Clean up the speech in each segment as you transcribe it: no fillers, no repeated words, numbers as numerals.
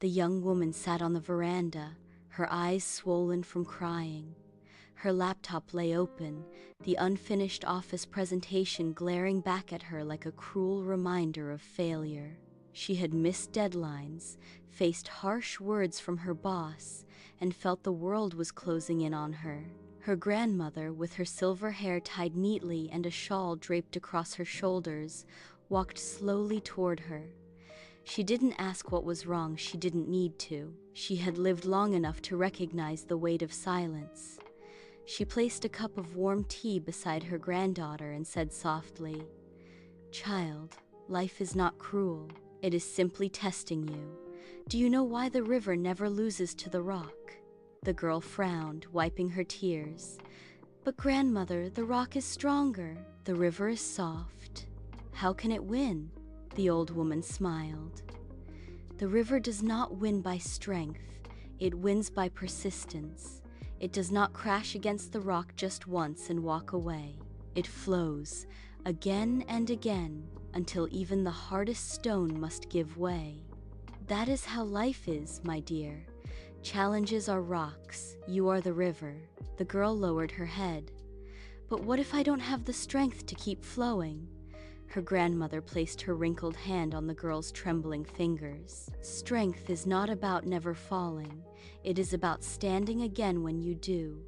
The young woman sat on the veranda, her eyes swollen from crying. Her laptop lay open, the unfinished office presentation glaring back at her like a cruel reminder of failure. She had missed deadlines, faced harsh words from her boss, and felt the world was closing in on her. Her grandmother, with her silver hair tied neatly and a shawl draped across her shoulders, walked slowly toward her. She didn't ask what was wrong, she didn't need to. She had lived long enough to recognize the weight of silence. She placed a cup of warm tea beside her granddaughter and said softly, "Child, life is not cruel. It is simply testing you. Do you know why the river never loses to the rock?" The girl frowned, wiping her tears. "But grandmother, the rock is stronger. The river is soft. How can it win?" The old woman smiled. "The river does not win by strength. It wins by persistence. It does not crash against the rock just once and walk away. It flows, again and again, until even the hardest stone must give way. That is how life is, my dear. Challenges are rocks, you are the river." The girl lowered her head. "But what if I don't have the strength to keep flowing?" Her grandmother placed her wrinkled hand on the girl's trembling fingers. "Strength is not about never falling. It is about standing again when you do.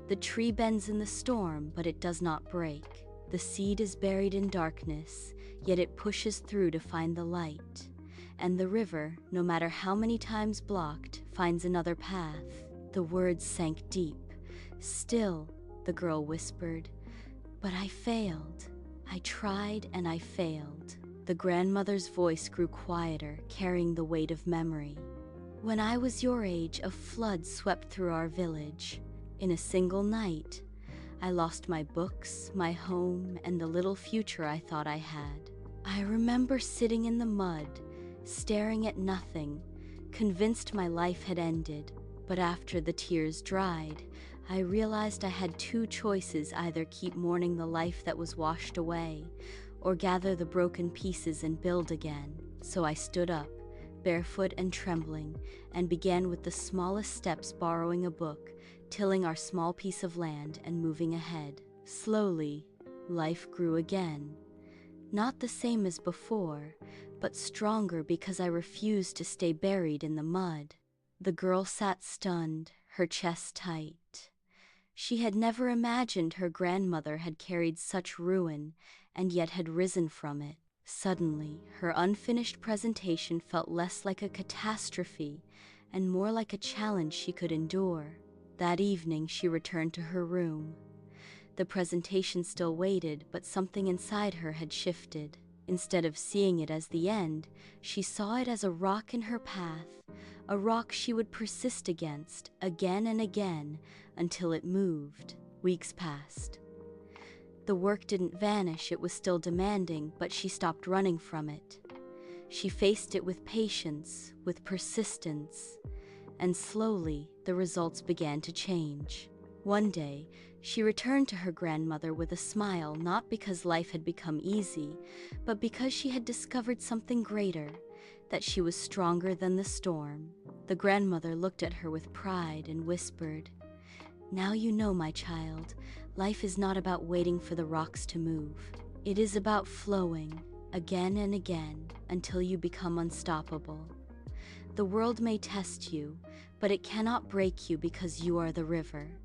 The tree bends in the storm, but it does not break. The seed is buried in darkness, yet it pushes through to find the light. And the river, no matter how many times blocked, finds another path." The words sank deep. "Still," the girl whispered, "but I failed. I tried and I failed." The grandmother's voice grew quieter, carrying the weight of memory. "When I was your age, a flood swept through our village. In a single night, I lost my books, my home, and the little future I thought I had. I remember sitting in the mud, staring at nothing, convinced my life had ended. But after the tears dried, I realized I had two choices: either keep mourning the life that was washed away, or gather the broken pieces and build again. So I stood up, barefoot and trembling, and began with the smallest steps, borrowing a book, tilling our small piece of land, and moving ahead. Slowly, life grew again. Not the same as before, but stronger because I refused to stay buried in the mud." The girl sat stunned, her chest tight. She had never imagined her grandmother had carried such ruin and yet had risen from it. Suddenly, her unfinished presentation felt less like a catastrophe and more like a challenge she could endure. That evening, she returned to her room. The presentation still waited, but something inside her had shifted. Instead of seeing it as the end, she saw it as a rock in her path, a rock she would persist against, again and again, until it moved. Weeks passed. The work didn't vanish, it was still demanding, but she stopped running from it. She faced it with patience, with persistence, and slowly the results began to change. One day, she returned to her grandmother with a smile, not because life had become easy, but because she had discovered something greater, that she was stronger than the storm. The grandmother looked at her with pride and whispered, "Now you know, my child, life is not about waiting for the rocks to move. It is about flowing, again and again, until you become unstoppable. The world may test you, but it cannot break you because you are the river."